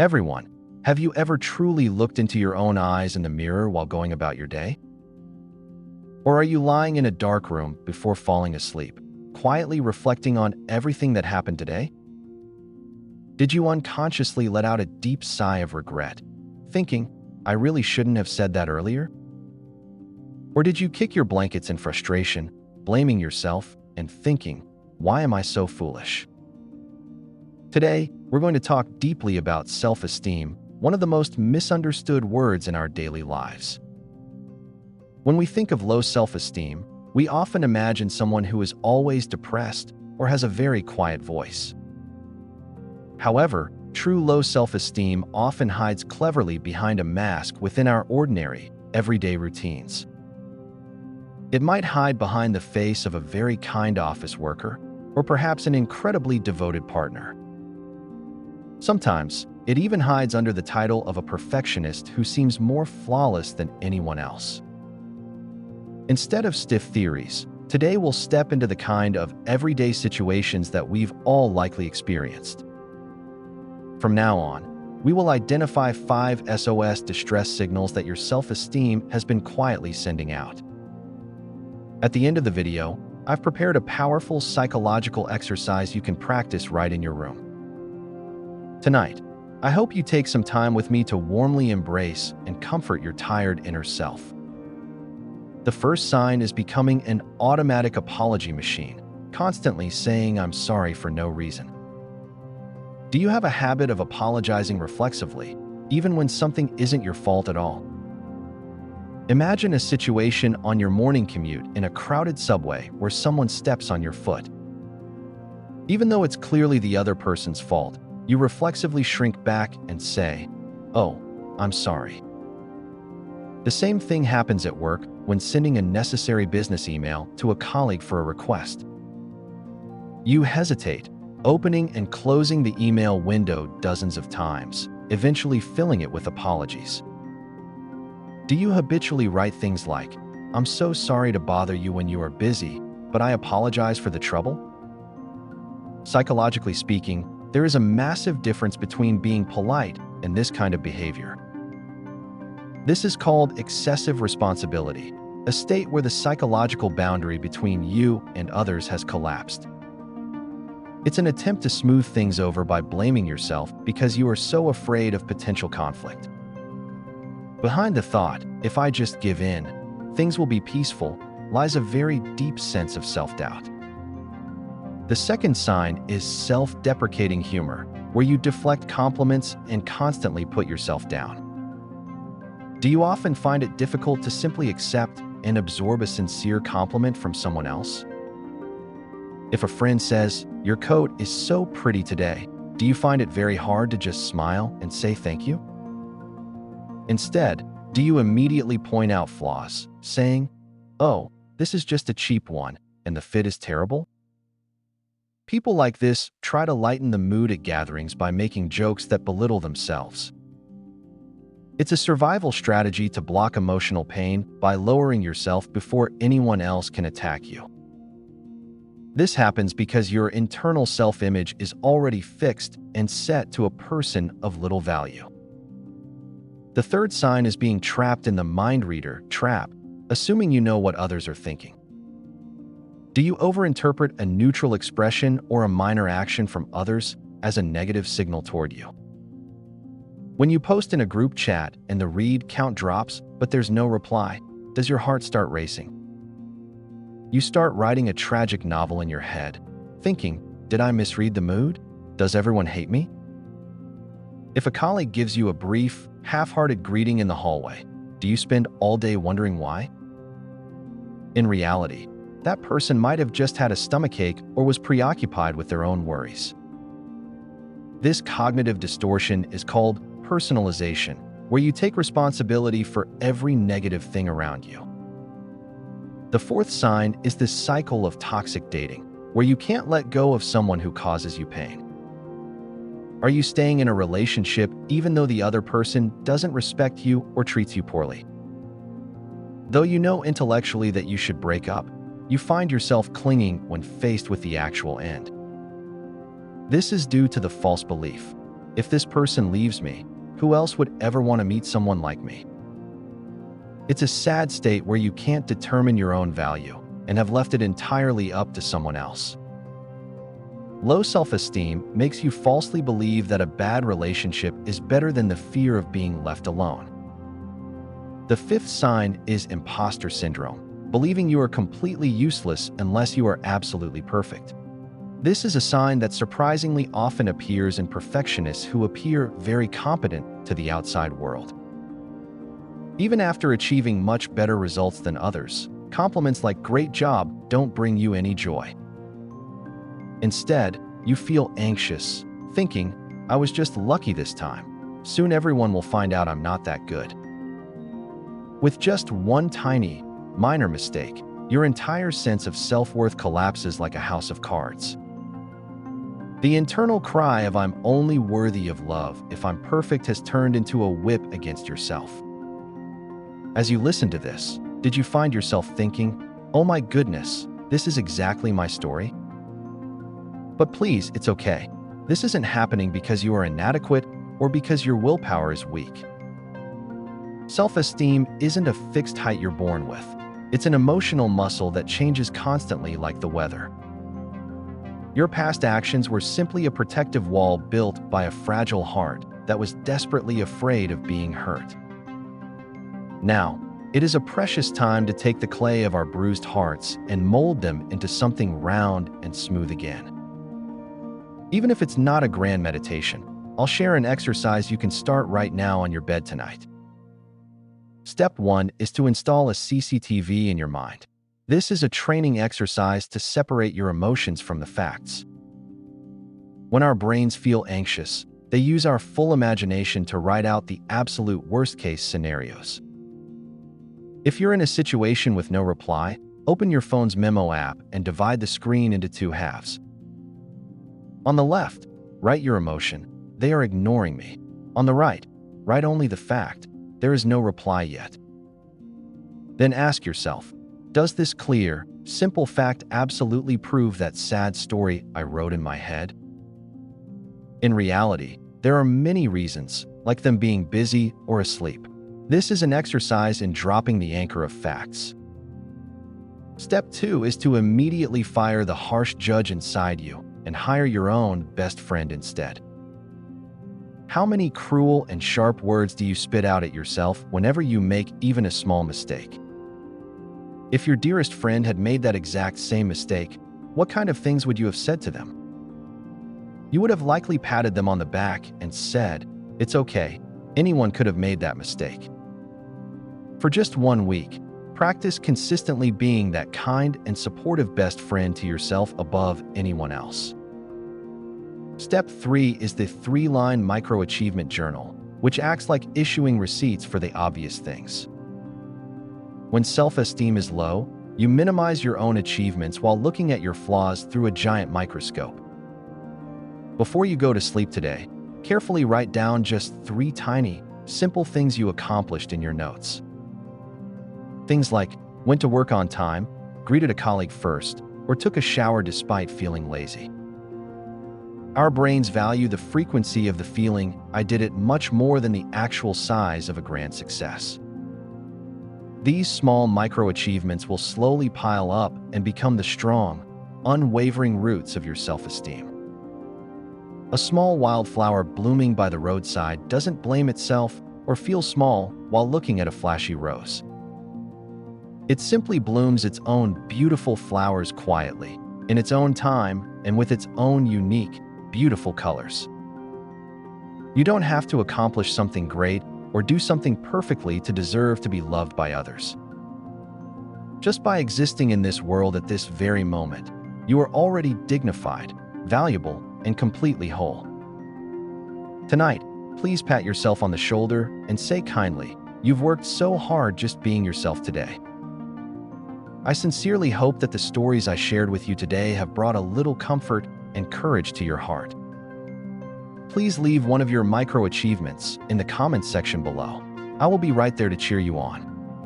Everyone, have you ever truly looked into your own eyes in the mirror while going about your day? Or are you lying in a dark room before falling asleep, quietly reflecting on everything that happened today? Did you unconsciously let out a deep sigh of regret, thinking, I really shouldn't have said that earlier? Or did you kick your blankets in frustration, blaming yourself and thinking, why am I so foolish? Today, we're going to talk deeply about self-esteem, one of the most misunderstood words in our daily lives. When we think of low self-esteem, we often imagine someone who is always depressed or has a very quiet voice. However, true low self-esteem often hides cleverly behind a mask within our ordinary, everyday routines. It might hide behind the face of a very kind office worker, or perhaps an incredibly devoted partner. Sometimes, it even hides under the title of a perfectionist who seems more flawless than anyone else. Instead of stiff theories, today we'll step into the kind of everyday situations that we've all likely experienced. From now on, we will identify 5 SOS distress signals that your self-esteem has been quietly sending out. At the end of the video, I've prepared a powerful psychological exercise you can practice right in your room. Tonight, I hope you take some time with me to warmly embrace and comfort your tired inner self. The first sign is becoming an automatic apology machine, constantly saying I'm sorry for no reason. Do you have a habit of apologizing reflexively, even when something isn't your fault at all? Imagine a situation on your morning commute in a crowded subway where someone steps on your foot. Even though it's clearly the other person's fault, you reflexively shrink back and say, "Oh, I'm sorry." The same thing happens at work when sending a necessary business email to a colleague for a request. You hesitate, opening and closing the email window dozens of times, eventually filling it with apologies. Do you habitually write things like, "I'm so sorry to bother you when you are busy, but I apologize for the trouble"? Psychologically speaking, there is a massive difference between being polite and this kind of behavior. This is called excessive responsibility, a state where the psychological boundary between you and others has collapsed. It's an attempt to smooth things over by blaming yourself because you are so afraid of potential conflict. Behind the thought, if I just give in, things will be peaceful, lies a very deep sense of self-doubt. The second sign is self-deprecating humor, where you deflect compliments and constantly put yourself down. Do you often find it difficult to simply accept and absorb a sincere compliment from someone else? If a friend says, "Your coat is so pretty today," do you find it very hard to just smile and say thank you? Instead, do you immediately point out flaws, saying, "Oh, this is just a cheap one, and the fit is terrible"? People like this try to lighten the mood at gatherings by making jokes that belittle themselves. It's a survival strategy to block emotional pain by lowering yourself before anyone else can attack you. This happens because your internal self-image is already fixed and set to a person of little value. The third sign is being trapped in the mind reader trap, assuming you know what others are thinking. Do you overinterpret a neutral expression or a minor action from others as a negative signal toward you? When you post in a group chat and the read count drops, but there's no reply, does your heart start racing? You start writing a tragic novel in your head, thinking, did I misread the mood? Does everyone hate me? If a colleague gives you a brief, half-hearted greeting in the hallway, do you spend all day wondering why? In reality, that person might have just had a stomachache or was preoccupied with their own worries. This cognitive distortion is called personalization, where you take responsibility for every negative thing around you. The fourth sign is this cycle of toxic dating, where you can't let go of someone who causes you pain. Are you staying in a relationship even though the other person doesn't respect you or treats you poorly? Though you know intellectually that you should break up, you find yourself clinging when faced with the actual end. This is due to the false belief, If this person leaves me, who else would ever want to meet someone like me? It's a sad state where you can't determine your own value and have left it entirely up to someone else. Low self-esteem makes you falsely believe that a bad relationship is better than the fear of being left alone. The fifth sign is imposter syndrome, believing you are completely useless unless you are absolutely perfect. This is a sign that surprisingly often appears in perfectionists who appear very competent to the outside world. Even after achieving much better results than others, compliments like "great job" don't bring you any joy. Instead, you feel anxious, thinking, "I was just lucky this time. Soon everyone will find out I'm not that good." With just one tiny, minor mistake, your entire sense of self-worth collapses like a house of cards. The internal cry of "I'm only worthy of love if I'm perfect" has turned into a whip against yourself. As you listen to this, did you find yourself thinking, "Oh my goodness, this is exactly my story"? But please, it's okay. This isn't happening because you are inadequate or because your willpower is weak. Self-esteem isn't a fixed height you're born with. It's an emotional muscle that changes constantly like the weather. Your past actions were simply a protective wall built by a fragile heart that was desperately afraid of being hurt. Now, it is a precious time to take the clay of our bruised hearts and mold them into something round and smooth again. Even if it's not a grand meditation, I'll share an exercise you can start right now on your bed tonight. Step 1 is to install a CCTV in your mind. This is a training exercise to separate your emotions from the facts. When our brains feel anxious, they use our full imagination to write out the absolute worst-case scenarios. If you're in a situation with no reply, open your phone's memo app and divide the screen into two halves. On the left, write your emotion, "They are ignoring me." On the right, write only the fact, "There is no reply yet." Then ask yourself, does this clear, simple fact absolutely prove that sad story I wrote in my head? In reality, there are many reasons, like them being busy or asleep. This is an exercise in dropping the anchor of facts. Step 2 is to immediately fire the harsh judge inside you and hire your own best friend instead. How many cruel and sharp words do you spit out at yourself whenever you make even a small mistake? If your dearest friend had made that exact same mistake, what kind of things would you have said to them? You would have likely patted them on the back and said, "It's okay, anyone could have made that mistake." For just 1 week, practice consistently being that kind and supportive best friend to yourself above anyone else. Step 3 is the 3-line micro-achievement journal, which acts like issuing receipts for the obvious things. When self-esteem is low, you minimize your own achievements while looking at your flaws through a giant microscope. Before you go to sleep today, carefully write down just 3 tiny, simple things you accomplished in your notes. Things like went to work on time, greeted a colleague first, or took a shower despite feeling lazy. Our brains value the frequency of the feeling "I did it" much more than the actual size of a grand success. These small micro-achievements will slowly pile up and become the strong, unwavering roots of your self-esteem. A small wildflower blooming by the roadside doesn't blame itself or feel small while looking at a flashy rose. It simply blooms its own beautiful flowers quietly, in its own time, and with its own unique, beautiful colors. You don't have to accomplish something great or do something perfectly to deserve to be loved by others. Just by existing in this world at this very moment, you are already dignified, valuable, and completely whole. Tonight, please pat yourself on the shoulder and say kindly, "You've worked so hard just being yourself today." I sincerely hope that the stories I shared with you today have brought a little comfort and courage to your heart. Please leave one of your micro-achievements in the comments section below. I will be right there to cheer you on.